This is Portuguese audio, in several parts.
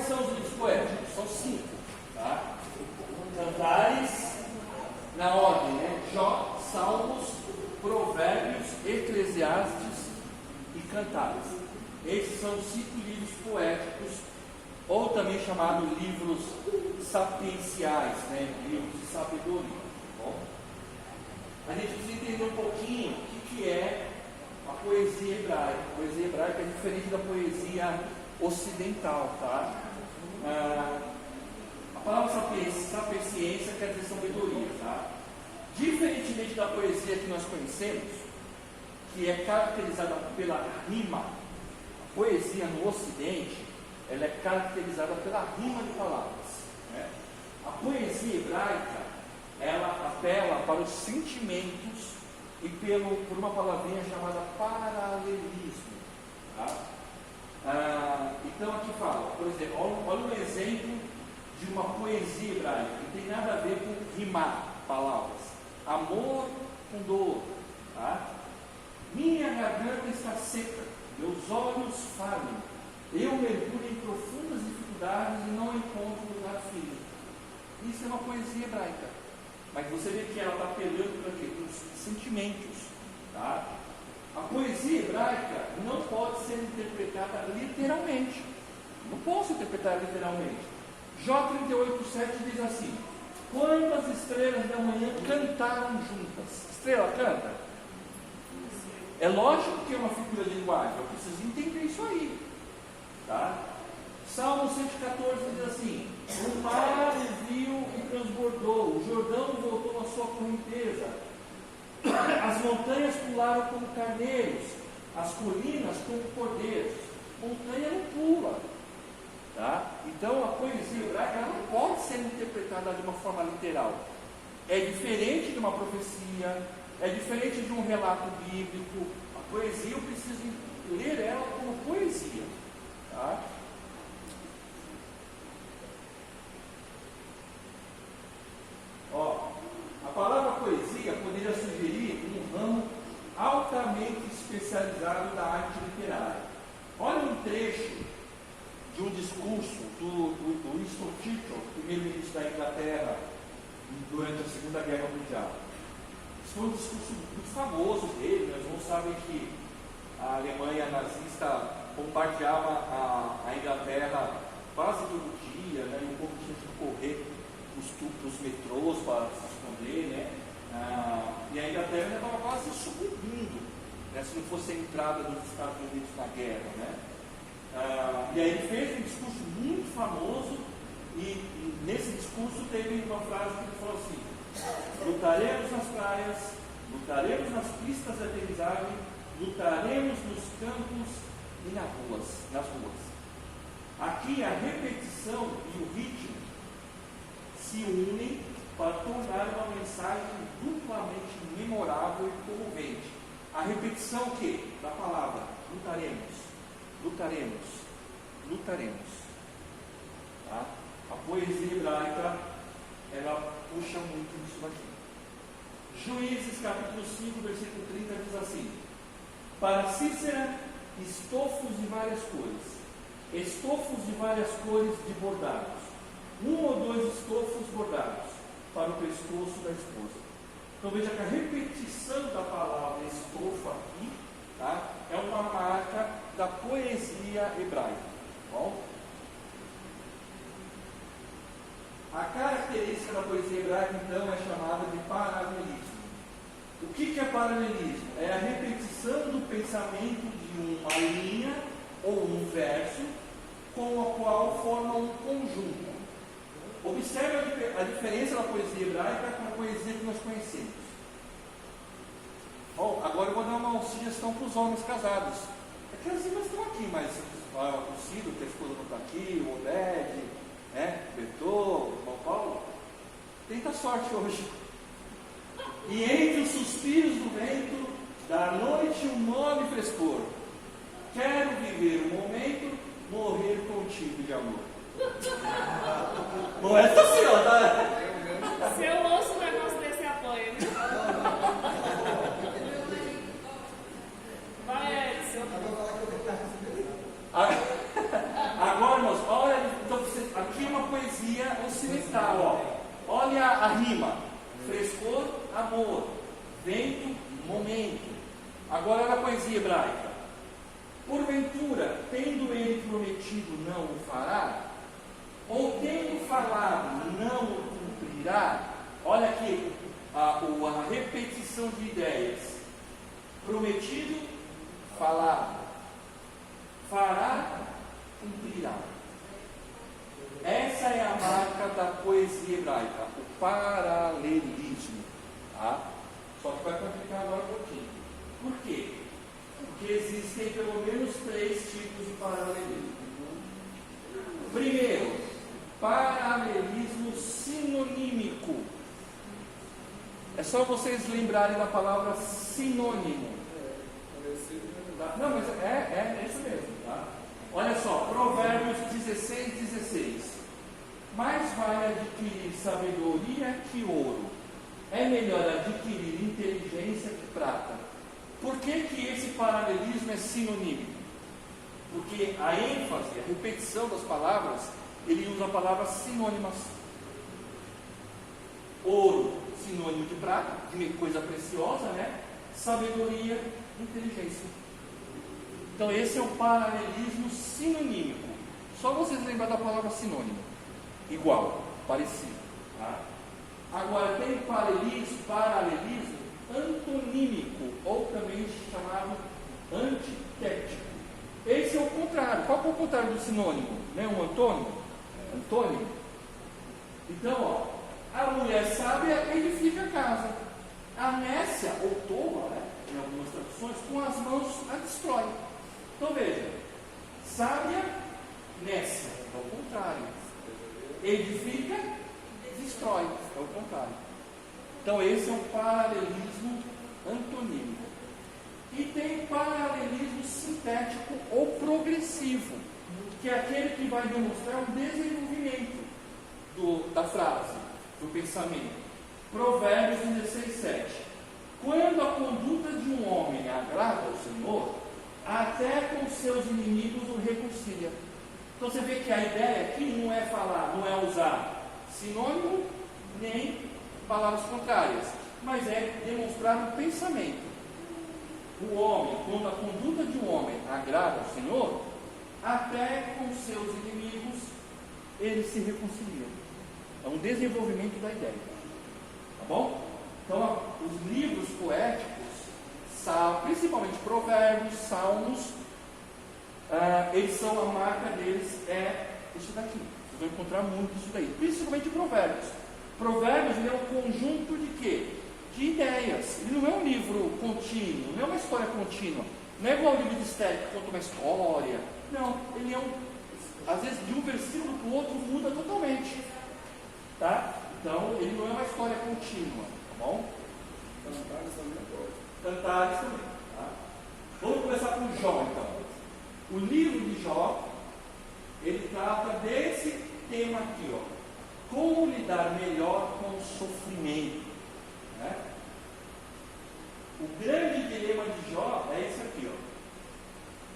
são os livros poéticos? São 5. Tá? Cantares, na ordem, né? Jó, Salmos, Provérbios, Eclesiastes e Cantares. Esses são os 5 livros poéticos, ou também chamados livros sapienciais, né? Livros de sabedoria. Bom, a gente precisa entender um pouquinho o que é a poesia hebraica. A poesia hebraica é diferente da poesia ocidental, tá? A palavra sapiência quer dizer sabedoria, tá? Diferentemente da poesia que nós conhecemos, que é caracterizada pela rima, a poesia no Ocidente, ela é caracterizada pela rima de palavras, né? A poesia hebraica, ela apela para os sentimentos e por uma palavrinha chamada paralelismo, tá? Então aqui fala, por exemplo, olha um exemplo de uma poesia hebraica, que tem nada a ver com rimar palavras. Amor com dor, tá? Minha garganta está seca, meus olhos falem, eu mergulho em profundas dificuldades e não encontro lugar firme. Isso é uma poesia hebraica, mas você vê que ela está apelando para quê? Para os sentimentos, tá? A poesia hebraica não pode ser interpretada literalmente. Não posso interpretar literalmente. Jó 38,7 diz assim: quantas estrelas da manhã cantaram juntas? Estrela canta? É lógico que é uma figura de linguagem, eu preciso entender isso aí, tá? Salmo 114 diz assim: o mar ouviu e transbordou, o Jordão voltou à sua correnteza, as montanhas pularam como carneiros, as colinas como cordeiros. Montanha não pula, tá? Então a poesia hebraica ela não pode ser interpretada de uma forma literal. É diferente de uma profecia, é diferente de um relato bíblico. A poesia eu preciso ler ela como poesia, tá? Ó, a palavra poesia poderia sugerir um ramo altamente especializado da arte literária. Olha um trecho de um discurso do Winston Churchill, primeiro-ministro da Inglaterra, durante a Segunda Guerra Mundial. Isso foi um discurso muito famoso dele. Nós não sabem que a Alemanha nazista bombardeava a Inglaterra quase todo dia, né? E o povo tinha que correr para os metrôs para se esconder, né? E a Inglaterra estava quase sucumbindo, né? Se não fosse a entrada dos Estados Unidos na guerra, né? E aí ele fez um discurso muito famoso e nesse discurso teve uma frase que ele falou assim: lutaremos nas praias, lutaremos nas pistas de aterrissagem, lutaremos nos campos e nas ruas. Aqui a repetição e o ritmo se unem para tornar uma mensagem duplamente memorável e comovente. A repetição o quê? Da palavra lutaremos, lutaremos, lutaremos. Tá? A poesia hebraica ela puxa muito isso daqui. Juízes capítulo 5, versículo 30 diz assim: para Cícera, estofos de várias cores, estofos de várias cores de bordados, 1 ou 2 estofos bordados para o pescoço da esposa. Então veja que a repetição da palavra estofo aqui, tá, é uma marca da poesia hebraica. Bom? A característica da poesia hebraica, então, é chamada de paralelismo. O que é paralelismo? É a repetição do pensamento de uma linha ou um verso com a qual forma um conjunto. Observe a diferença da poesia hebraica com a poesia que nós conhecemos. Bom, agora eu vou dar uma sugestão para os homens casados. É que as irmãs estão aqui, mas o Cido, que a esposa não está aqui, o Obed, né, o Betô, o Paulo Paulo, tenta sorte hoje. E entre os suspiros do vento, da noite um nome frescor. Quero viver o momento, morrer contigo de amor. Não é assim, ó, tá? Se eu ouço um negócio desse, apoio, viu? Vai, Edson. Agora, irmãos, olha, então a rima. Frescor, amor. Vento, momento. Agora na poesia hebraica. Porventura, tendo ele prometido, não o fará? Ou tendo falado, não o cumprirá? Olha aqui a repetição de ideias. Prometido, falado. Fará, cumprirá. Essa é a marca da poesia hebraica, o paralelismo. Tá? Só que vai complicar agora um pouquinho. Por quê? Porque existem pelo menos 3 tipos de paralelismo. Primeiro, paralelismo sinonímico. É só vocês lembrarem da palavra sinônimo. Tá? Não, mas é isso mesmo. Tá? Olha só, Provérbios 16:16. Mais vale adquirir sabedoria que ouro. É melhor adquirir inteligência que prata. Por que esse paralelismo é sinonímico? Porque a ênfase, a repetição das palavras, ele usa palavras sinônimas. Ouro, sinônimo de prata, de coisa preciosa, né? Sabedoria, inteligência. Então esse é o paralelismo sinonímico. Só vocês lembrar da palavra sinônimo. Igual, parecido. Tá? Agora tem paralelismo antonímico, ou também chamado antitético. Esse é o contrário. Qual é o contrário do sinônimo? Né? Um antônimo? Antônimo. Então, ó, a mulher sábia edifica a casa. A nécia, ou tola, né, em algumas traduções, com as mãos a destrói. Então veja, sábia, nécia, é o contrário. Edifica, destrói, é o contrário. Então esse é o paralelismo antonímico. E tem paralelismo sintético ou progressivo, que é aquele que vai demonstrar o desenvolvimento da frase, do pensamento. Provérbios 16:7. Quando a conduta de um homem agrada ao Senhor, até com seus inimigos o reconcilia. Então você vê que a ideia aqui não é falar, não é usar sinônimo nem palavras contrárias, mas é demonstrar o pensamento. O homem, quando a conduta de um homem agrada ao Senhor, até com seus inimigos ele se reconcilia. É um desenvolvimento da ideia. Tá bom? Então, os livros poéticos, principalmente Provérbios, Salmos, eles são, a marca deles é isso daqui. Vocês vão encontrar muito isso daí, principalmente Provérbios. Provérbios ele é um conjunto de quê? De ideias. Ele não é um livro contínuo, não é uma história contínua. Não é igual ao livro de Esther, que conta uma história. Não, ele é às vezes de um versículo para o outro muda totalmente. Tá? Então, ele não é uma história contínua. Tá bom? Cantares também pode. Cantares também. Tá? Vamos começar com Jó, então. O livro de Jó, ele trata desse tema aqui, ó. Como lidar melhor com o sofrimento. Né? O grande dilema de Jó é esse aqui, ó.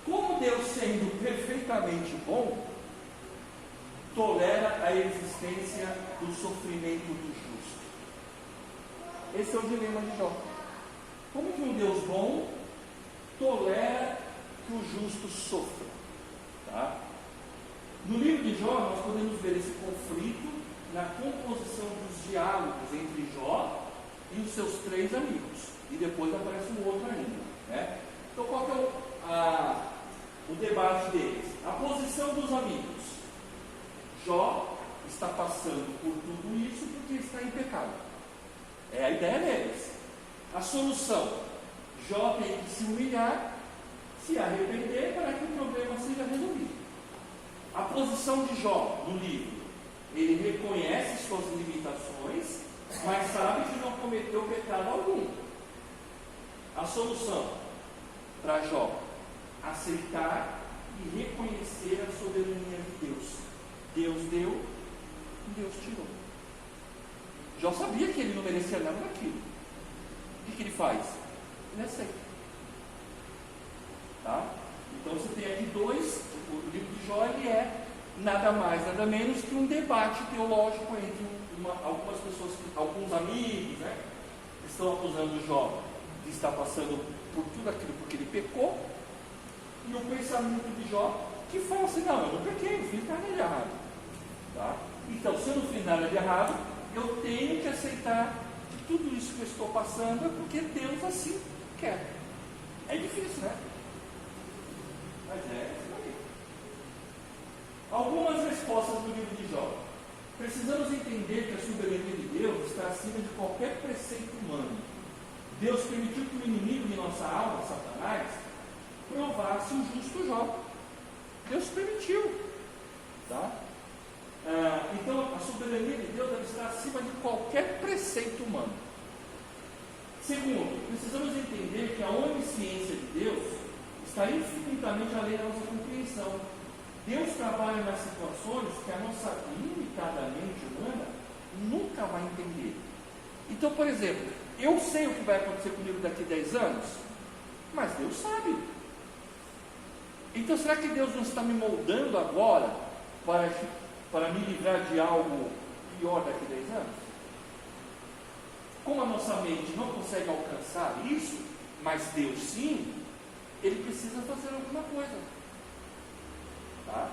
Como Deus, sendo perfeitamente bom, tolera a existência do sofrimento do justo. Esse é o dilema de Jó. Como que um Deus bom tolera que o justo sofra? Tá? No livro de Jó, nós podemos ver esse conflito na composição dos diálogos entre Jó e os seus 3 amigos. E depois aparece um outro ainda. Né? Então, qual que é o debate deles? A posição dos amigos. Jó está passando por tudo isso porque está em pecado. É a ideia deles. A solução: Jó tem que se humilhar, se arrepender para que o problema seja resolvido. A posição de Jó no livro: ele reconhece suas limitações, mas sabe que não cometeu pecado algum. A solução para Jó: aceitar e reconhecer a soberania de Deus. Deus deu e Deus tirou. Jó sabia que ele não merecia nada daquilo. O que ele faz? Ele aceita. Tá? Então você tem aqui 2, o livro de Jó ele é nada mais, nada menos que um debate teológico entre algumas pessoas, alguns amigos, né, que estão acusando Jó de estar passando por tudo aquilo porque ele pecou, e o pensamento de Jó que fala assim: não, eu não pequei, não fiz nada de errado. Tá? Então, se eu não fiz nada de errado, eu tenho que aceitar que tudo isso que eu estou passando é porque Deus assim quer. É difícil, né? Mas é isso aí. Algumas respostas do livro de Jó. Precisamos entender que a soberania de Deus está acima de qualquer preceito humano. Deus permitiu que o inimigo de nossa alma, Satanás, provasse o justo Jó. Deus permitiu. Tá? Então, a soberania de Deus deve estar acima de qualquer preceito humano. Segundo, precisamos entender que a onisciência de Deus está infinitamente além da nossa compreensão. Deus trabalha nas situações que a nossa limitadamente humana nunca vai entender. Então, por exemplo, eu sei o que vai acontecer comigo daqui a 10 anos, mas Deus sabe. Então, será que Deus não está me moldando agora para me livrar de algo pior daqui a 10 anos? Como a nossa mente não consegue alcançar isso, mas Deus sim, Ele precisa fazer alguma coisa. Tá?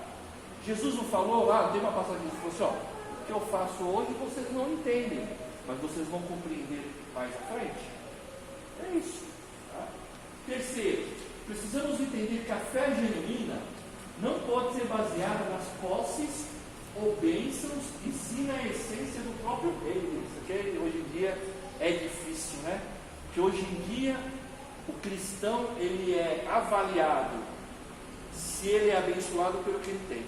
Jesus não falou lá, tem uma passagem que falou assim: ó, o que eu faço hoje vocês não entendem, mas vocês vão compreender mais à frente. É isso. Tá? Terceiro, precisamos entender que a fé genuína não pode ser baseada nas posses ou bênçãos, e sim na essência do próprio reino. Isso aqui hoje em dia é difícil, né? Porque hoje em dia o cristão, ele é avaliado se ele é abençoado pelo que ele tem.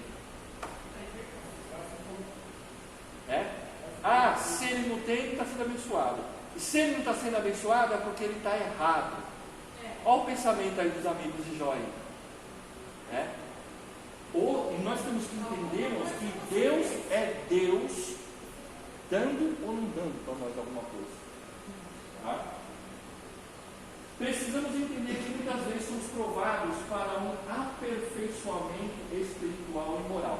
Se ele não tem, ele está sendo abençoado. E se ele não está sendo abençoado, é porque ele está errado. Olha o pensamento aí dos amigos de Jó. E nós temos que entendermos que Deus é Deus, dando ou não dando para nós alguma coisa. Tá? Precisamos entender que muitas vezes somos provados para um aperfeiçoamento espiritual e moral.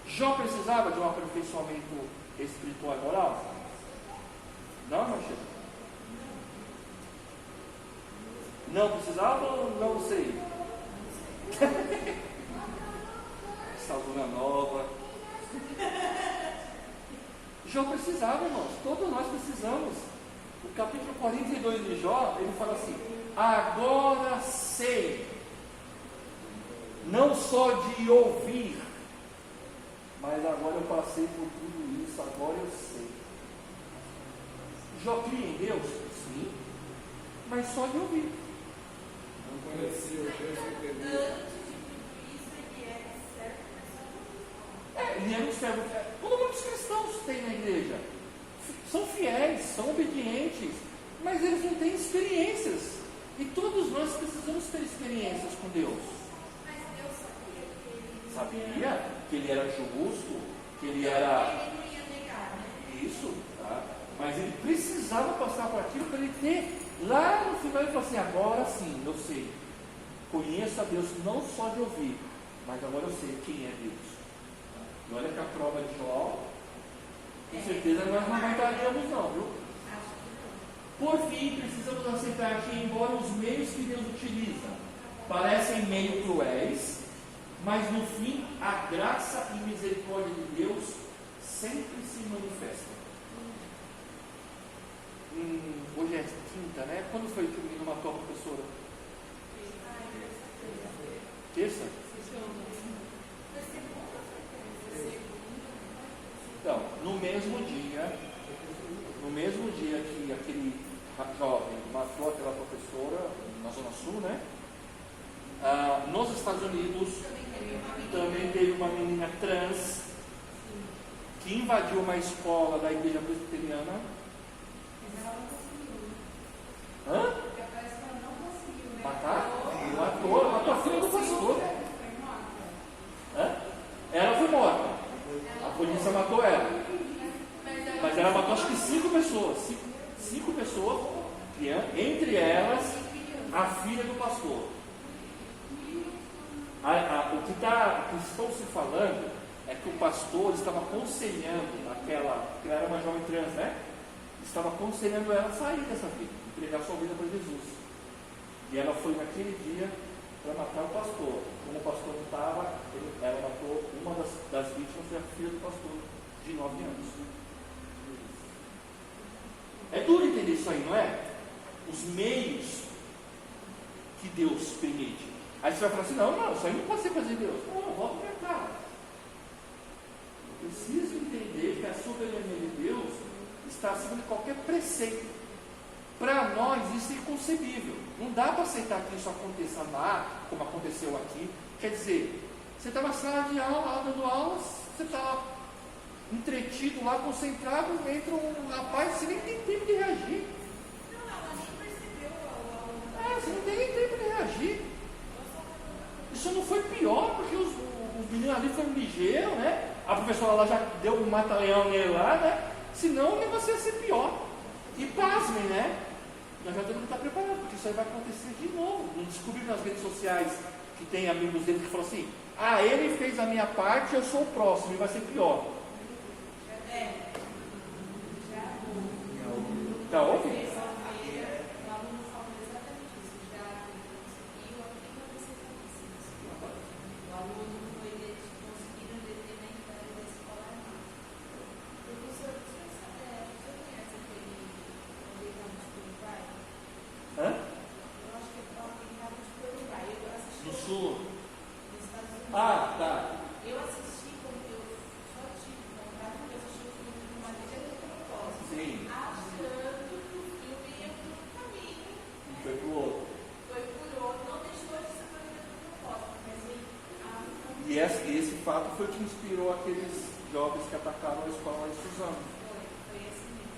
Jó precisava de um aperfeiçoamento espiritual e moral? Não, Marcelo? Não precisava ou não sei? Essa aluna nova. Jó precisava, irmãos. Todos nós precisamos. O capítulo 42 de Jó, ele fala assim: agora sei, não só de ouvir, mas agora eu passei por tudo isso, agora eu sei. Jó cria em Deus? Sim, mas só de ouvir. Não conhecia o Deus entendeu. Ele era um servo. Como muitos cristãos têm na igreja, são fiéis, são obedientes, mas eles não têm experiências. E todos nós precisamos ter experiências com Deus. Mas Deus Sabia que ele era justo, que ele era. Ele não ia negar, né? Isso, tá? Mas ele precisava passar por aquilo para ele ter. Lá no final ele falou assim: agora sim, eu sei. Conheço a Deus não só de ouvir, mas agora eu sei quem é Deus. E olha que a prova de Jó, com certeza nós não aguentaríamos não, viu? Por fim, precisamos aceitar que, embora os meios que Deus utiliza parecem meio cruéis, mas no fim a graça e misericórdia de Deus sempre se manifestam. Hoje é quinta, né? Quando foi que o menino matou a professora? Terça? Então, no mesmo dia que aquele jovem matou aquela professora na Zona Sul, né? Nos Estados Unidos também teve uma menina trans que invadiu uma escola da igreja presbiteriana. Matou a filha do pastor. Ela foi morta. A polícia matou ela. Mas ela matou acho que 5 pessoas. 5 pessoas, entre elas a filha do pastor. O que estão se falando é que o pastor estava aconselhando aquela, que ela era uma jovem trans, né? Estava aconselhando ela a sair dessa vida, entregar sua vida para Jesus. E ela foi naquele dia para matar o pastor. Como o pastor não estava, ela matou uma das vítimas, foi a filha do pastor, de 9 anos. É duro entender isso aí, não é? Os meios que Deus permite. Aí você vai falar assim, não, isso aí não pode ser coisa de Deus. Não, volta para cá. Eu preciso entender que a soberania de Deus está acima de qualquer preceito. Para nós isso é inconcebível. Não dá para aceitar que isso aconteça lá, como aconteceu aqui. Quer dizer, você está na sala de aula, dando aulas, você está entretido lá, concentrado, entra um rapaz, você nem tem tempo de reagir. Não, ela nem percebeu Você não tem nem tempo de reagir. Isso não foi pior, porque os meninos ali foram ligeiros, né? A professora lá já deu um mata-leão nele lá, né? Senão o negócio ia ser pior. E pasmem, né? Nós já temos que estar preparados, porque isso aí vai acontecer de novo. Não descobri nas redes sociais que tem amigos dele que falam assim: ele fez a minha parte, eu sou o próximo, e vai ser pior. Já ouve? Eu assisti quando eu só tive vontade de assistir o filme de Maria de propósito. Sim. Achando que o filme ia por um caminho. Foi pro outro. Foi por outro. Não deixou de ser Maria de propósito. Mas E esse fato foi o que inspirou aqueles jovens que atacaram a escola em Suzano. Foi esse mesmo.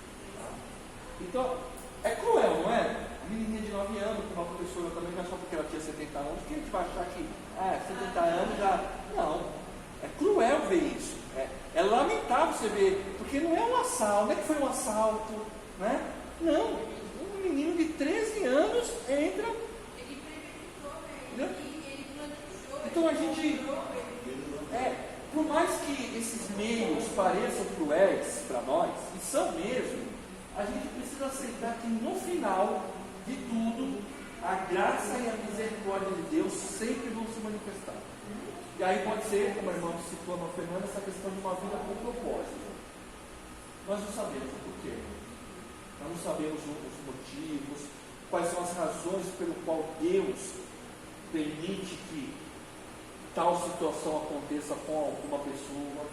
Então, é cruel, não é? A menininha de 9 anos, com uma professora também, não é só porque ela tinha 70 anos, que a gente vai achar que 70 anos já. Não. É cruel ver isso. É lamentável você ver, porque não é um assalto, não é que foi um assalto, né? Não. Um menino de 13 anos entra. Ele premeditou, né? Ele planejou. Então a gente. Por mais que esses meios pareçam cruéis para nós, e são mesmo, a gente precisa aceitar que no final de tudo, a graça e a misericórdia de Deus sempre vão se manifestar. E aí pode ser, como a irmã citou, a Fernanda, essa questão de uma vida com propósito. Nós não sabemos o porquê. Nós não sabemos os motivos, quais são as razões pelo qual Deus permite que tal situação aconteça com alguma pessoa.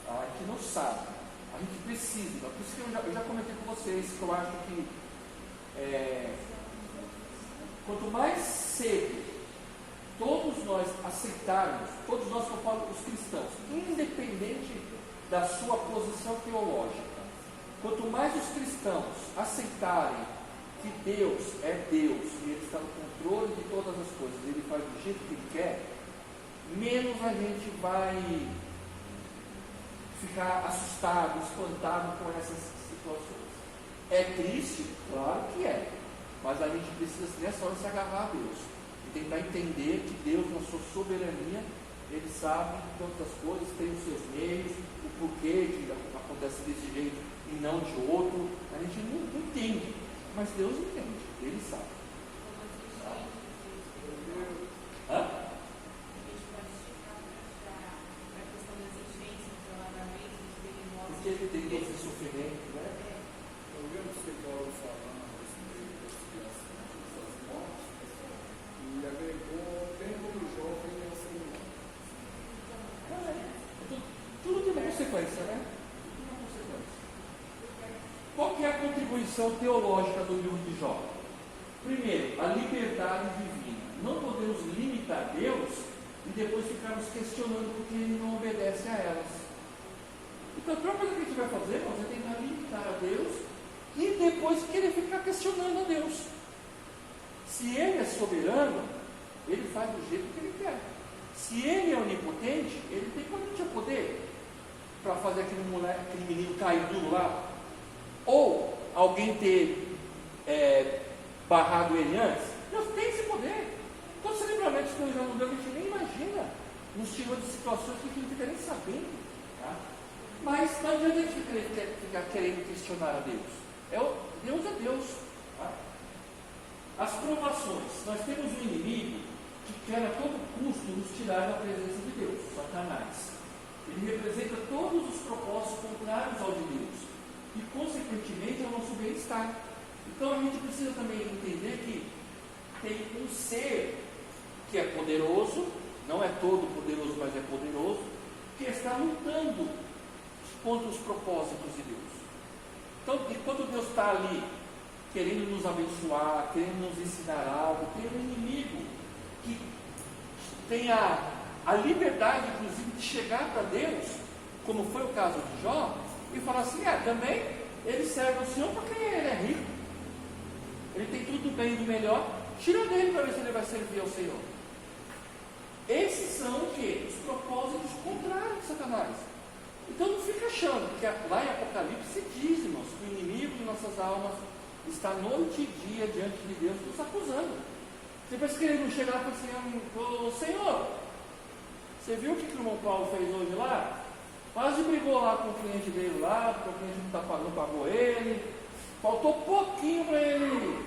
A gente não sabe. A gente precisa. Por isso que eu já comentei com vocês que eu acho que quanto mais cedo todos nós aceitarmos, todos nós que eu falo, os cristãos, independente da sua posição teológica, quanto mais os cristãos aceitarem que Deus é Deus e Ele está no controle de todas as coisas, Ele faz do jeito que Ele quer, menos a gente vai ficar assustado, espantado com essas situações. É triste? Claro que é. Mas a gente precisa nessa hora se agarrar a Deus e tentar entender que Deus, na sua soberania, Ele sabe de todas as coisas, tem os seus meios, o porquê de acontece desse jeito e não de outro. A gente não entende, mas Deus entende, Ele sabe. Porque Ele tem todo esse sofrimento, né? Eu lembro que você Paulo falando a respeito das criações, das mortes, e agregou tempo do jovem ao ser humano. Tudo tem uma consequência, né? Tudo tem uma consequência. Qual que é a contribuição teológica do livro de Jó? Primeiro, a liberdade divina. Não podemos limitar Deus e depois ficarmos questionando porque Ele não obedece a elas. Então a primeira coisa que a gente vai fazer, nós é tentar limitar a Deus e depois querer ficar questionando a Deus. Se Ele é soberano, Ele faz do jeito que Ele quer. Se Ele é onipotente, Ele tem poder para fazer aquele menino cair duro lá. Ou alguém ter barrado ele antes. Deus tem esse poder. Todos os livramentos que Deus já não deu, a gente nem imagina. Nos tirou de situações que a gente não fica nem sabendo. adianta a gente ficar querendo questionar a Deus. Deus é Deus. Tá? As provações. Nós temos um inimigo que quer a todo custo nos tirar da presença de Deus, Satanás. Ele representa todos os propósitos contrários ao de Deus e, consequentemente, ao nosso bem-estar. Então, a gente precisa também entender que tem um ser que é poderoso, não é todo poderoso, mas é poderoso, que está lutando contra os propósitos de Deus. Então, enquanto Deus está ali querendo nos abençoar, querendo nos ensinar algo, tem um inimigo que tem a liberdade, inclusive, de chegar para Deus, como foi o caso de Jó, e falar assim: também ele serve ao Senhor porque ele é rico, ele tem tudo do bem e do melhor, tira dele para ver se ele vai servir ao Senhor. Esses são o quê? Os propósitos contrários de Satanás. Então não fica achando, porque lá em Apocalipse diz, irmãos, que o inimigo de nossas almas está noite e dia diante de Deus nos acusando. Você pensa que ele não chega lá e fala assim: ô Senhor, você viu o que o irmão Paulo fez hoje lá? Quase brigou lá com o cliente dele lá, porque o cliente não pagou ele, faltou pouquinho para ele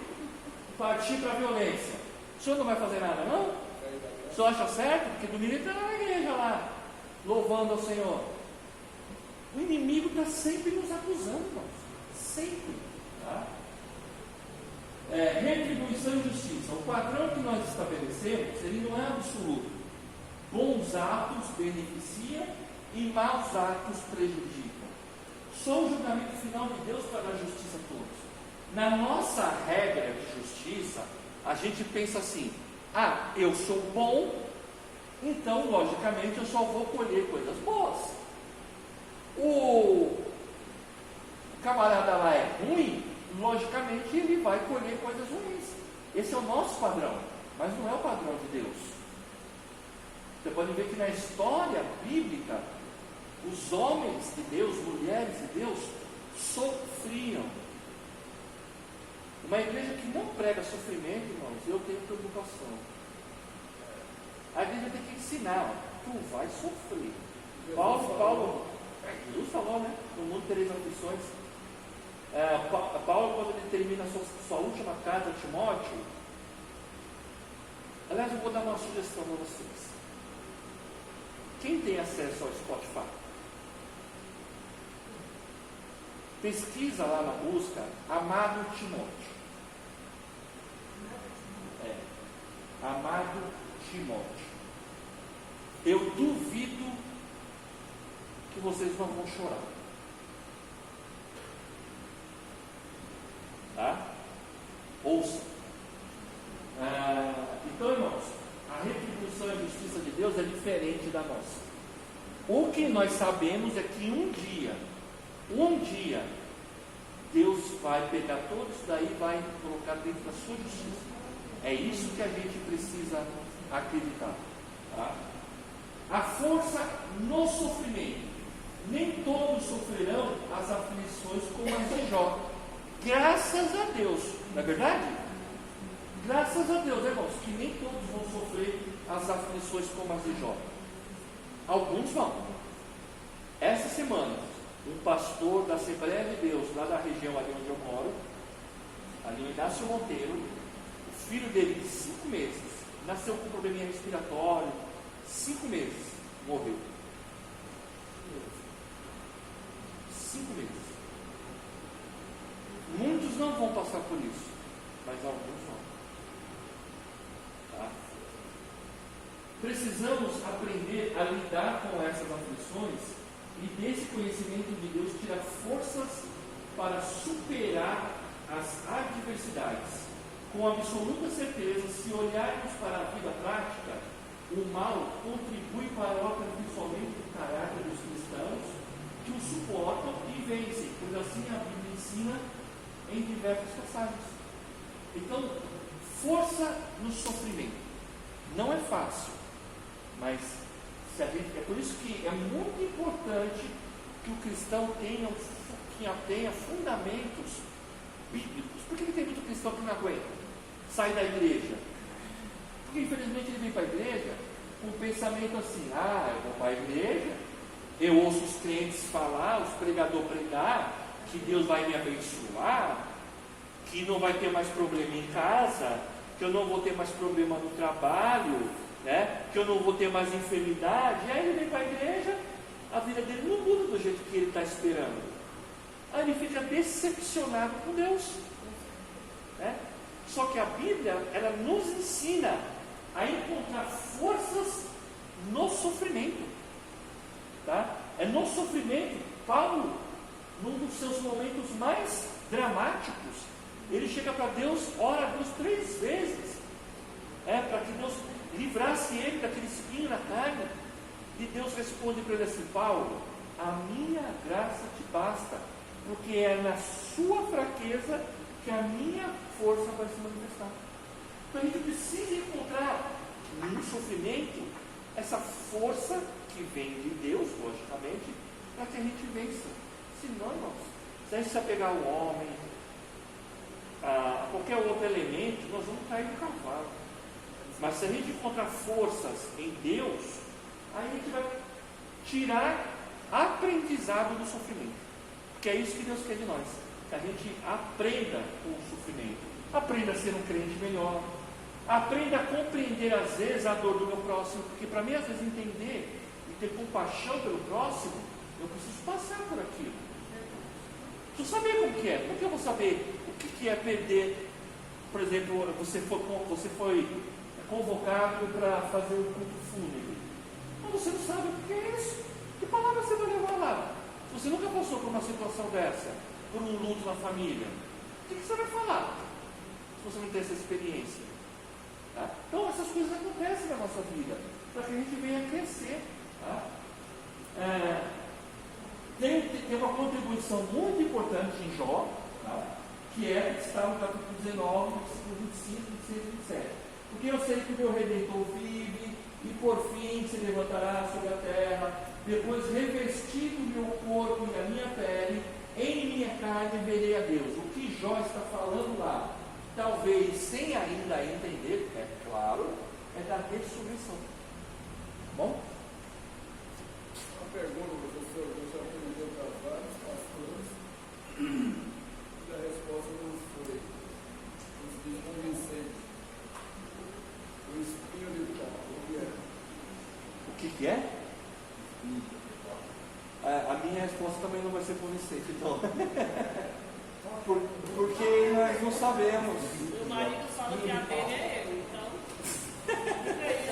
partir para a violência. O senhor não vai fazer nada, não? O senhor acha certo? Porque domingo ele está na igreja lá, louvando ao Senhor. O inimigo está sempre nos acusando, irmãos. Sempre. Tá? Retribuição e justiça. O padrão que nós estabelecemos, ele não é absoluto. Bons atos beneficiam e maus atos prejudicam. Só o julgamento final de Deus para dar justiça a todos. Na nossa regra de justiça, a gente pensa assim: eu sou bom, então logicamente eu só vou colher coisas boas. O camarada lá é ruim, logicamente ele vai colher coisas ruins. Esse é o nosso padrão, mas não é o padrão de Deus. Você pode ver que na história bíblica, os homens de Deus, mulheres de Deus, sofriam. Uma igreja que não prega sofrimento, irmãos, eu tenho preocupação. A igreja tem que ensinar: tu vai sofrer. Jesus falou, né? No mundo tereis aflições. Paulo, quando ele termina a sua última carta a Timóteo, aliás, eu vou dar uma sugestão para vocês. Quem tem acesso ao Spotify? Pesquisa lá na busca Amado Timóteo. Amado Timóteo. Eu duvido que vocês não vão chorar. Tá? Ouça. Então, irmãos, a retribuição e a justiça de Deus é diferente da nossa. O que nós sabemos é que um dia, Deus vai pegar todo isso daí e vai colocar dentro da sua justiça. É isso que a gente precisa acreditar. Tá? A força no sofrimento. Nem todos sofrerão as aflições como as de Jó. Graças a Deus, não é verdade? Graças a Deus, irmãos, que nem todos vão sofrer as aflições como as de Jó. Alguns vão. Essa semana, um pastor da Assembleia de Deus, lá da região ali onde eu moro, ali no Inácio Monteiro, o filho dele de 5 meses, nasceu com um probleminha respiratório, 5 meses, morreu. 5 meses. Muitos não vão passar por isso, mas alguns vão. Tá? Precisamos aprender a lidar com essas aflições e desse conhecimento de Deus tirar forças para superar as adversidades. Com absoluta certeza, se olharmos para a vida prática, o mal contribui para o aperfeiçoamento do caráter dos cristãos que o suportam e vencem, pois assim a Bíblia ensina em diversas passagens. Então, força no sofrimento. Não é fácil, mas é por isso que é muito importante que o cristão tenha fundamentos bíblicos. Por que tem muito cristão que não aguenta? Sai da igreja. Porque infelizmente ele vem para a igreja com um pensamento assim: eu vou para a igreja, Eu ouço os crentes falar, os pregadores pregar, que Deus vai me abençoar, que não vai ter mais problema em casa, que eu não vou ter mais problema no trabalho, né? Que eu não vou ter mais enfermidade. E aí ele vem para a igreja, a vida dele não muda do jeito que ele está esperando. Aí ele fica decepcionado com Deus, né? Só que a Bíblia, ela nos ensina a encontrar forças no sofrimento, tá? É no sofrimento. Paulo, num dos seus momentos mais dramáticos, ele chega para Deus, ora a Deus 3 vezes, para que Deus livrasse ele daquele espinho na carne. E Deus responde para ele assim: Paulo, a minha graça te basta, porque é na sua fraqueza que a minha força vai se manifestar. Então a gente precisa encontrar no sofrimento essa força que vem de Deus, logicamente, para que a gente vença. Senão, irmãos, se a gente se apegar ao homem, a qualquer outro elemento, nós vamos cair do cavalo. Mas se a gente encontrar forças em Deus, aí a gente vai tirar aprendizado do sofrimento. Porque é isso que Deus quer de nós, que a gente aprenda com o sofrimento, aprenda a ser um crente melhor, aprenda a compreender às vezes a dor do meu próximo, porque para mim às vezes entender e ter compaixão pelo próximo, eu preciso passar por aquilo. Preciso saber como que é. Como que eu vou saber o que é perder? Por exemplo, você foi convocado para fazer um culto fúnebre, mas você não sabe o que é isso. Que palavra você vai levar lá? Se você nunca passou por uma situação dessa, por um luto na família, o que você vai falar se você não tem essa experiência? Tá? Então essas coisas acontecem na nossa vida para que a gente venha crescer. Tá? Tem uma contribuição muito importante em Jó, tá? Que está no capítulo 19, versículo 25, 26 e 27. Porque eu sei que o meu Redentor vive e por fim se levantará sobre a terra, depois revestido o meu corpo e a minha pele, em minha carne verei a Deus. O que Jó está falando lá, talvez sem ainda entender, é claro, é da ressurreição. Bom? Uma pergunta, professor, eu já perguntei para vários pastores e a resposta não foi convincente. O espinho de pau, o que é? O que é? A minha resposta também não vai ser convincente, então. Porque nós não sabemos. Meu marido fala que a dele é eu, então. Aí, ó,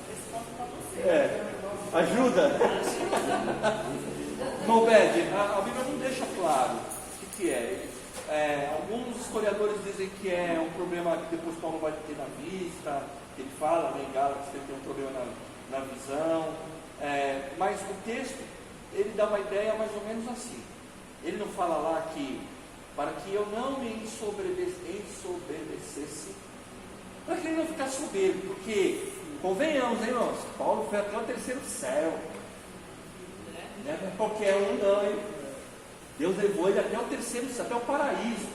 resposta para você. Ajuda? Não, Bede, a Bíblia não deixa claro o que é. Alguns historiadores dizem que é um problema que depois Paulo vai ter na vista, que ele fala, né, em Gálatas, que ele tem um problema na visão. Mas o texto, ele dá uma ideia mais ou menos assim. Ele não fala lá que, para que eu não me ensoberbecesse, para que ele não ficasse soberbo, porque, convenhamos, hein, irmãos, Paulo foi até o terceiro céu, não é qualquer um não, hein? Deus levou ele até o terceiro céu, até o paraíso,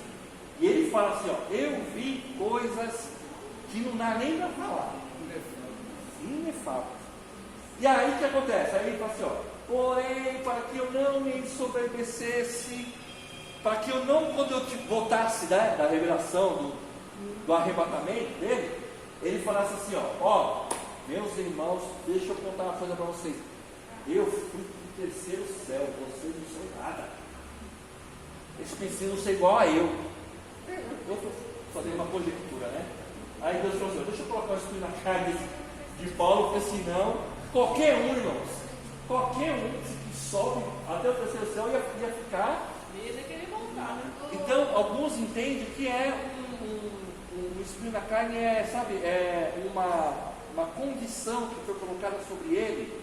e ele fala assim, ó, eu vi coisas que não dá nem para falar, inefáveis. E aí o que acontece? Aí ele fala assim, ó, porém, para que eu não me ensoberbecesse, para que eu não, quando eu voltasse, né, da revelação, do arrebatamento dele, ele falasse assim, ó, meus irmãos, deixa eu contar uma coisa para vocês, eu fui para o terceiro céu, vocês não são nada, eles precisam ser igual a eu estou fazendo uma conjectura, né? Aí Deus falou assim, deixa eu colocar isso na carne de Paulo, porque senão, qualquer um, irmãos, qualquer um que sobe até o terceiro céu ia ficar. Desde que ele voltar, né? Então, alguns entendem que o espinho na carne uma condição que foi colocada sobre ele,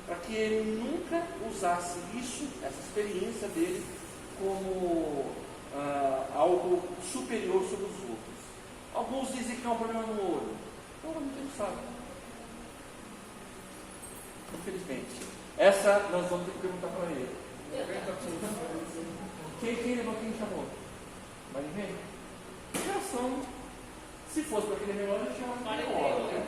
para que ele nunca usasse isso, essa experiência dele, como algo superior sobre os outros. Alguns dizem que é um problema no olho. Então, a gente não sabe. Infelizmente. Essa nós vamos ter que perguntar para ele. Quem levou, quem chamou? Mas ninguém? Geração. Se fosse para aquele relógio, chama de relógio, né?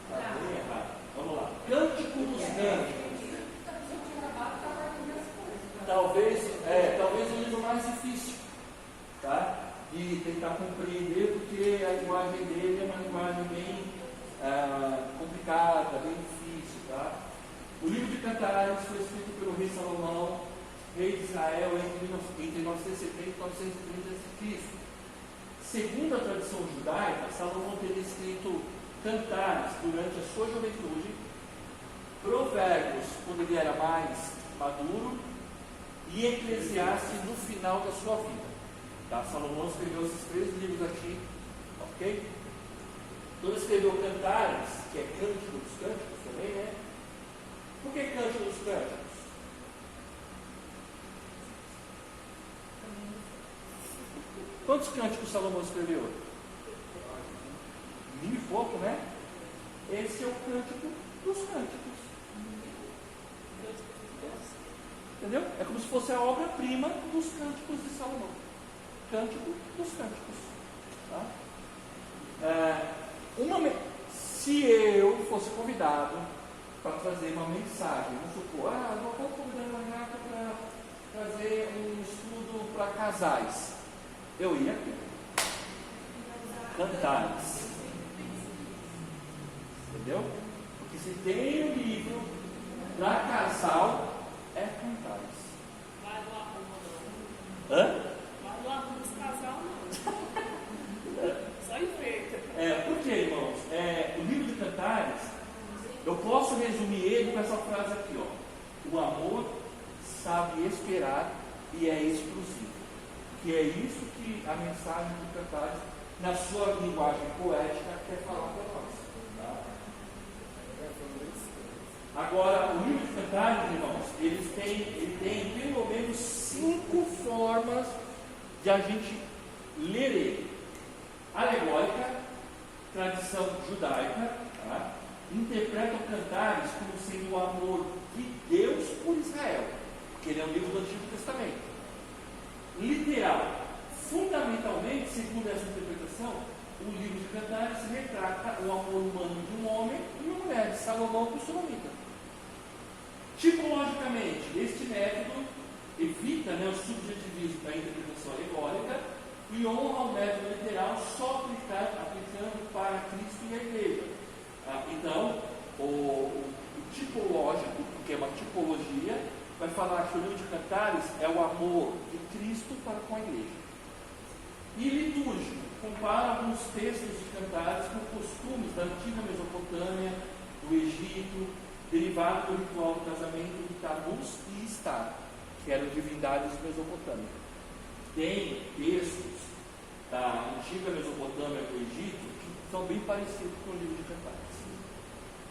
Tá bem errado. Vamos lá. Cântico dos Cânticos. Talvez o livro mais difícil, tá? De tentar compreender, porque a linguagem dele é uma linguagem bem complicada, bem difícil, tá? O livro de Cantares foi escrito pelo rei Salomão, rei de Israel, entre 970 e 930 a.C. Segundo a tradição judaica, Salomão teria escrito Cantares durante a sua juventude, Provérbios quando ele era mais maduro e Eclesiastes no final da sua vida. Tá? Salomão escreveu esses 3 livros aqui, ok? Então ele escreveu Cantares, que é Cântico dos Cânticos também, né? Por que Cântico dos Cânticos? Quantos cânticos Salomão escreveu? 1000 e pouco, né? Esse é o Cântico dos Cânticos. Entendeu? É como se fosse a obra-prima dos cânticos de Salomão. Cântico dos Cânticos. Tá? Se eu fosse convidado para trazer uma mensagem, vamos supor, eu vou convidando a Renata para trazer um estudo para casais, eu ia aqui. Cantares. Entendeu? Porque se tem um livro para casal, é Cantares. Vai do arrumo, não. Hã? Vai do arrumo dos casal, não. Só enfeita. Por quê, irmãos? O livro de Cantares, eu posso resumir ele com essa frase aqui, ó. O amor sabe esperar e é exclusivo. Que é isso que a mensagem de Cantares, na sua linguagem poética, quer falar para nós. Tá? Agora, o livro de Cantares, irmãos, ele tem pelo menos 5 formas de a gente ler ele. Alegórica, tradição judaica, tá? Interpreta o Cantares como sendo o amor de Deus por Israel, porque ele é um livro do Antigo Testamento. Literal, fundamentalmente, segundo essa interpretação, o livro de Cantares retrata o amor humano de um homem e uma mulher, de Salomão com Sulamita. Tipologicamente, este método evita o subjetivismo da interpretação alegórica e honra o método literal só aplicando para Cristo e a Igreja. Então, o tipológico, que é uma tipologia, vai falar que o livro de Cantares é o amor de Cristo para com a Igreja. E litúrgico, compara alguns textos de Cantares com costumes da antiga Mesopotâmia, do Egito, derivado do ritual do casamento de Tammuz e Istar, que eram divindades mesopotâmicas. Tem textos da antiga Mesopotâmia do Egito que são bem parecidos com o livro de Cantares.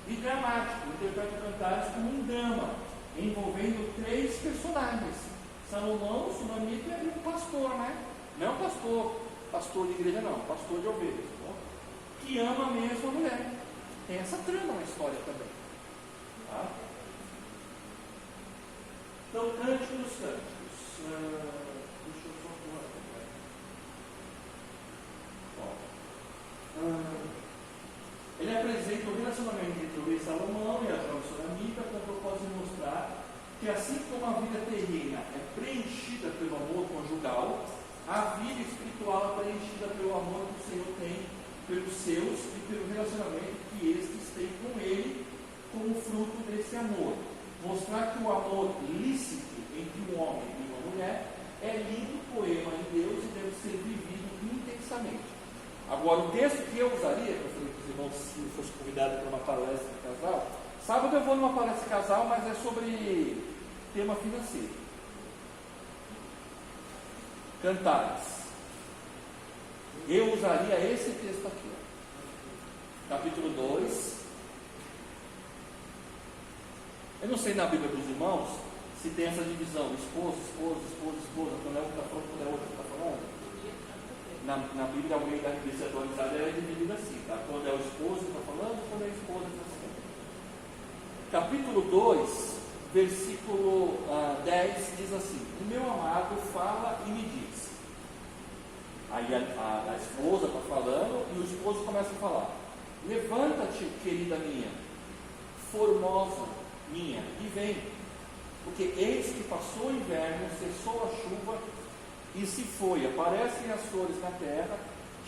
E dramático, interpreta Cantares como um drama, envolvendo 3 personagens: Salomão, Sulamita e o pastor, né? Não é um pastor de igreja, não, pastor de ovelhas, que ama mesmo a mulher. Tem essa trama na história também. Tá? Então, Cântico dos Cânticos. Deixa eu só ele apresenta o relacionamento entre o rei Salomão e a jovem Sulamita com o propósito de mostrar que, assim como a vida terrena é preenchida pelo amor conjugal, a vida espiritual é preenchida pelo amor que o Senhor tem pelos seus e pelo relacionamento que estes têm com Ele como fruto desse amor. Mostrar que o amor lícito entre um homem e uma mulher é lindo poema em Deus e deve ser vivido intensamente. Agora, o texto que eu usaria, para fazer para os irmãos, se eu fosse convidado para uma palestra de casal, sábado eu vou numa palestra de casal, mas é sobre tema financeiro. Cantares. Eu usaria esse texto aqui, ó. Capítulo 2. Eu não sei na Bíblia dos irmãos se tem essa divisão: esposa, quando é um está falando, quando é outro está falando. Na Bíblia, alguém da Bíblia atualizada é dividida assim, tá? Quando é o esposo que está falando, quando é a esposa que está falando. Capítulo 2, versículo 10 diz assim: o meu amado fala e me diz. Aí a esposa está falando e o esposo começa a falar: levanta-te, querida minha, formosa minha, e vem, porque eis que passou o inverno, cessou a chuva e se foi, aparecem as flores na terra,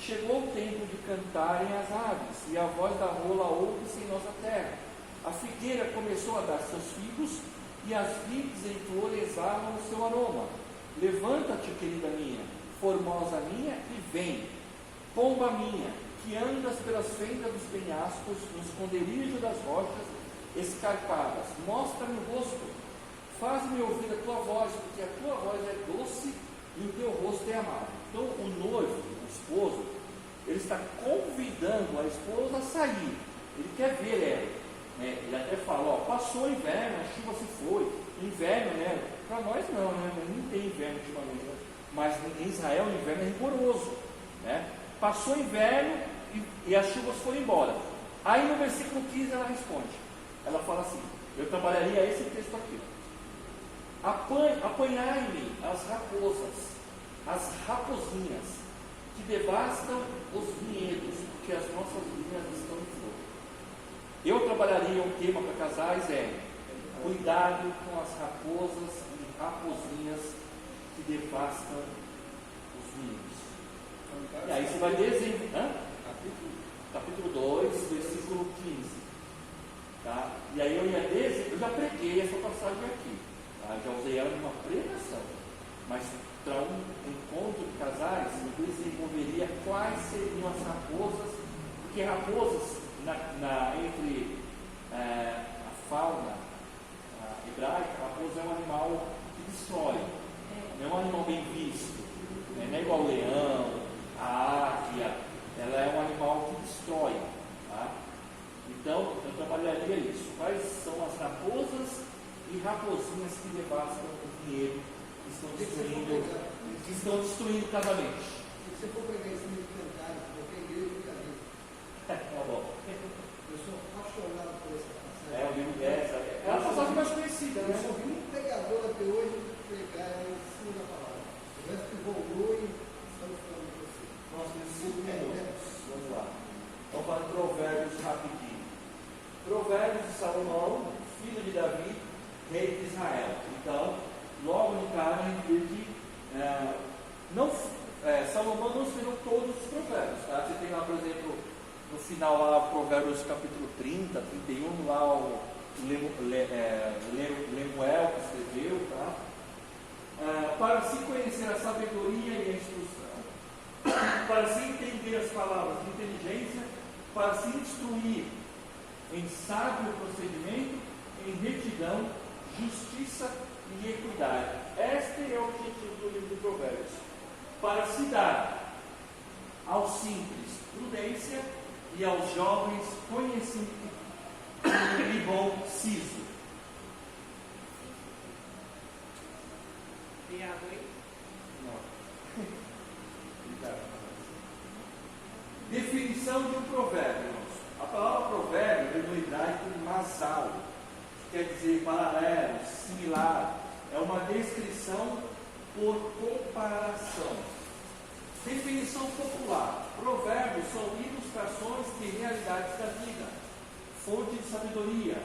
chegou o tempo de cantarem as aves, e a voz da rola ouve-se em nossa terra. A figueira começou a dar seus figos, e as vides em flor exalam o seu aroma. Levanta-te, querida minha, formosa minha, e vem, pomba minha, que andas pelas fendas dos penhascos, no esconderijo das rochas escarpadas, mostra-me o rosto, faz-me ouvir a tua voz, porque a tua voz é doce e o teu rosto é amável. Então o noivo, o esposo, ele está convidando a esposa a sair, ele quer ver ela, né? Ele até fala, ó, passou o inverno, a chuva se foi, inverno, né? Para nós não, né? Não tem inverno ultimamente, né? Mas em Israel o inverno é rigoroso, né? Passou o inverno e as chuvas foram embora. Aí no versículo 15 ela responde, ela fala assim, eu trabalharia esse texto aqui: apanhai-me as raposas, as raposinhas que devastam os vinhedos, porque as nossas vinhas estão em flor. Eu trabalharia um tema para casais, cuidado com as raposas e raposinhas que devastam os vinhedos. E aí você vai desenvolver, capítulo 2, versículo 15, tá? E aí eu já preguei essa passagem aqui, tá? Já usei ela numa pregação, mas para um encontro de casais, eu desenvolveria quais seriam as raposas, porque raposas, entre a fauna hebraica, a raposa é um animal que destrói, não é um animal bem visto, né? Não é igual o leão, a águia, ela é um animal que destrói, tá? Então, eu trabalharia isso. Quais são as raposas e raposinhas que devastam o vinhedo, que estão destruindo casamentos? Se você for pregar esse livro cantar, qualquer igreja fica ali. Tá bom. Eu sou apaixonado por essa passagem. É o livro dessa. É a passagem mais conhecida, Eu né? só vi um pregador até hoje pregar em cima da palavra. O resto que voltou e estamos falando de você. Nós temos 5 minutos. Vamos lá. Vamos para Provérbios rapidinho. Provérbios de Salomão, filho de Davi, rei de Israel. Então, logo de cara a gente vê que Salomão não escreveu todos os provérbios, tá? Você tem lá, por exemplo, no final lá, Provérbios capítulo 30, 31, lá o Lemuel que escreveu, tá? Para se conhecer a sabedoria e a instrução, para se entender as palavras de inteligência, para se instruir em sábio procedimento, em retidão, justiça e equidade. Este é o título do livro de Provérbios. Para se dar aos simples prudência e aos jovens conhecimento e bom siso. Obrigado, hein? Não. Obrigado. Definição de um provérbio. A palavra provérbio vem do hebraico masal, que quer dizer paralelo, similar. É uma descrição por comparação. Definição popular. Provérbios são ilustrações de realidades da vida, fonte de sabedoria,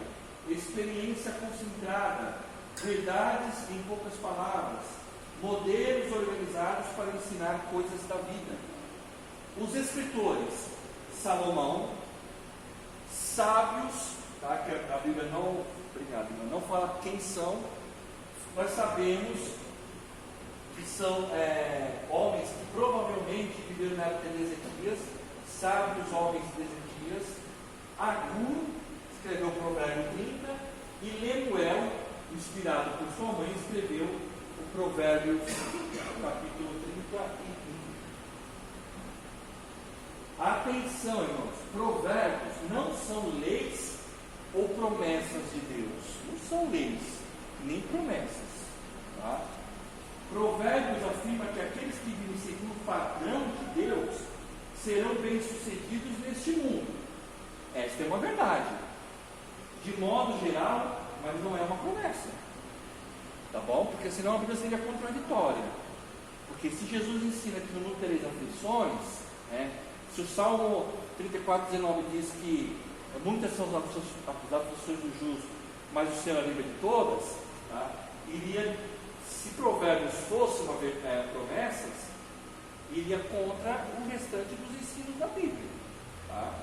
experiência concentrada, verdades em poucas palavras, modelos organizados para ensinar coisas da vida. Os escritores, Salomão, sábios, tá? Que a Bíblia não fala quem são, nós sabemos que são homens que provavelmente viveram na época de Ezequias, sábios homens de Ezequias. Agur escreveu o Provérbio 30 e Lemuel, inspirado por sua mãe, escreveu o Provérbio capítulo 31. Atenção, irmãos, provérbios não são leis ou promessas de Deus, não são leis nem promessas, tá? Provérbios afirma que aqueles que vivem segundo o padrão de Deus serão bem-sucedidos neste mundo. Esta é uma verdade, de modo geral, mas não é uma promessa, tá bom? Porque senão a Bíblia seria contraditória. Porque se Jesus ensina que no mundo tereis aflições, né? Se o Salmo 34,19 diz que muitas são as aflições do justo, mas o Senhor é livre de todas, tá? Se Provérbios fosse uma promessas, iria contra o restante dos ensinos da Bíblia. Tá?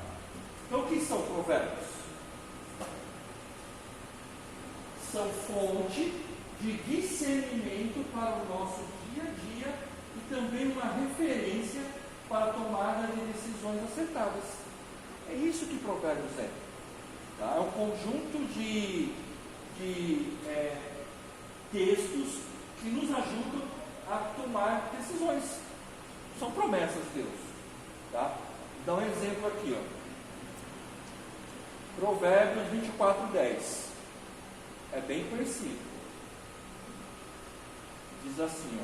Então, o que são provérbios? São fonte de discernimento para o nosso dia a dia e também uma referência para a tomada de decisões acertadas. É isso que provérbios é. Tá? É um conjunto de textos que nos ajudam a tomar decisões. São promessas de Deus. Tá? Vou dar um exemplo aqui. Provérbios 24:10. É bem conhecido. Diz assim,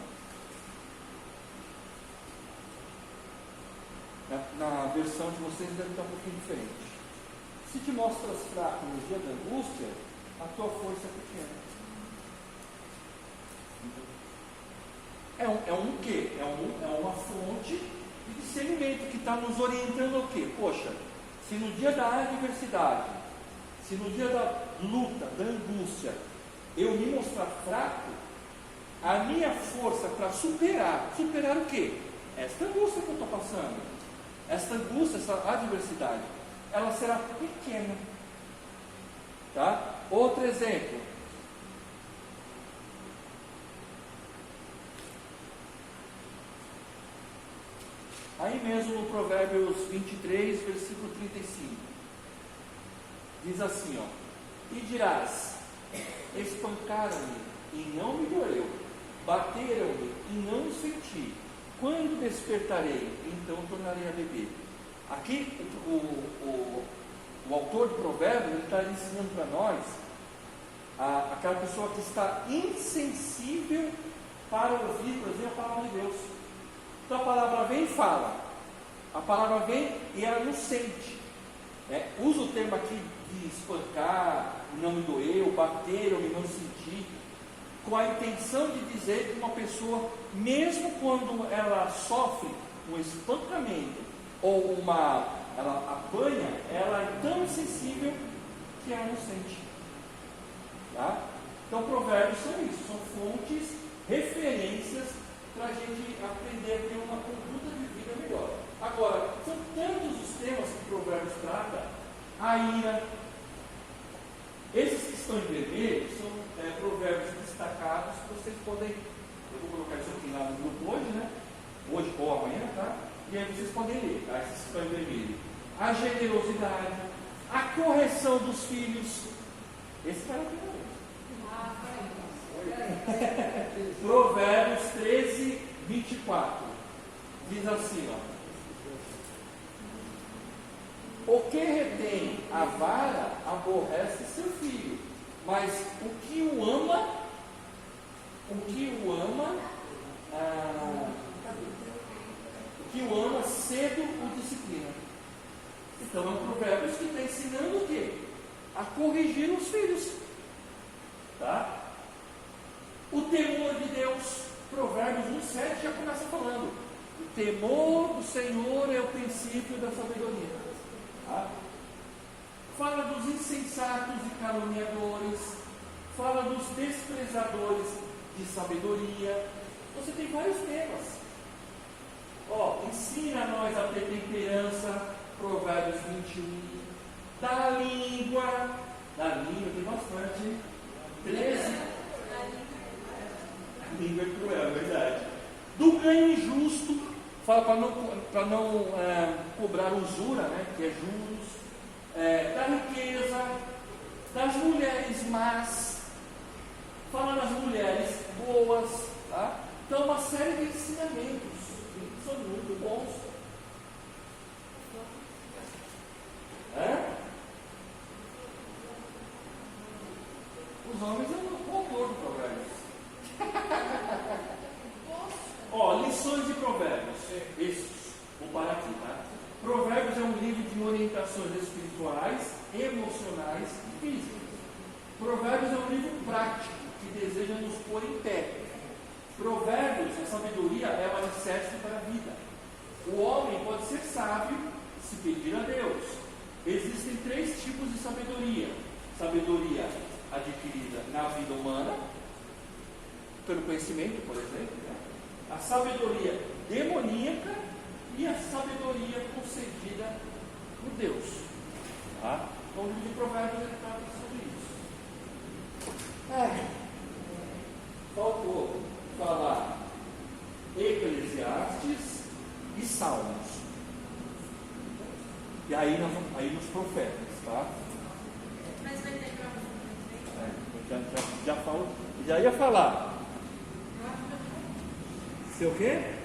na versão de vocês deve estar um pouquinho diferente. Se te mostras fraco no dia da angústia, a tua força é pequena. É um quê? É uma fonte de discernimento que está nos orientando ao quê? Poxa, se no dia da adversidade, se no dia da luta, da angústia, eu me mostrar fraco, a minha força para superar o quê? Esta angústia que eu estou passando, esta angústia, essa adversidade, ela será pequena. Tá? Outro exemplo. Aí mesmo no Provérbios 23, versículo 35. Diz assim, e dirás, espancaram-me e não me doeu, bateram-me e não senti. Quando despertarei, então tornarei a beber. Aqui o autor do provérbio está ensinando para nós aquela pessoa que está insensível para ouvir, por exemplo, a palavra de Deus. Então a palavra vem e fala, a palavra vem e ela não sente. Usa o termo aqui de espancar, não me doeu, bateram-me, não senti, com a intenção de dizer que uma pessoa, mesmo quando ela sofre um espancamento ou ela apanha, ela é tão sensível que ela não sente. Tá? Então provérbios são isso, são fontes, referências para a gente aprender a ter uma conduta de vida melhor. Agora, são tantos os temas que provérbios trata, a ira. Esses que estão em vermelho são provérbios destacados que vocês podem, eu vou colocar isso aqui lá no grupo hoje, né? Hoje ou amanhã, tá? E aí vocês podem ler, tá? Esses que estão em vermelho. A generosidade, a correção dos filhos. Esse cara aqui não é. Provérbios 13, 24. Diz assim, o que retém a vara aborrece seu filho, mas o que o ama cedo o disciplina. Então é um provérbio que está ensinando o quê? A corrigir os filhos. Tá? O temor de Deus, Provérbios 1,7 já começa falando. O temor do Senhor é o princípio da sabedoria. Tá? Fala dos insensatos e caluniadores. Fala dos desprezadores de sabedoria. Você tem vários temas. Ensina a nós a ter temperança, Provérbios 21. Da língua tem bastante. 13. A língua é cruel, é verdade. Do ganho injusto, fala para não cobrar usura, né, que é juros. Da riqueza, das mulheres más, fala das mulheres boas, tá? Então uma série de ensinamentos que são muito bons. Os homens é o autor do Provérbios. Lições de Provérbios. Esses, vou parar aqui, tá? Provérbios é um livro de orientações espirituais, emocionais e físicas. Provérbios é um livro prático que deseja nos pôr em pé. Provérbios, a sabedoria é o alicerce para a vida. O homem pode ser sábio se pedir a Deus, Existem 3 tipos de sabedoria. Sabedoria adquirida na vida humana, pelo conhecimento, por exemplo, né? A sabedoria demoníaca e a sabedoria concedida por Deus. Tá? Então, o livro de Provérbios ele trata sobre isso. Faltou falar Eclesiastes e Salmos. E aí nos profetas, tá? Mas vai ter Já ia falar. Eu acho que eu Seu quê?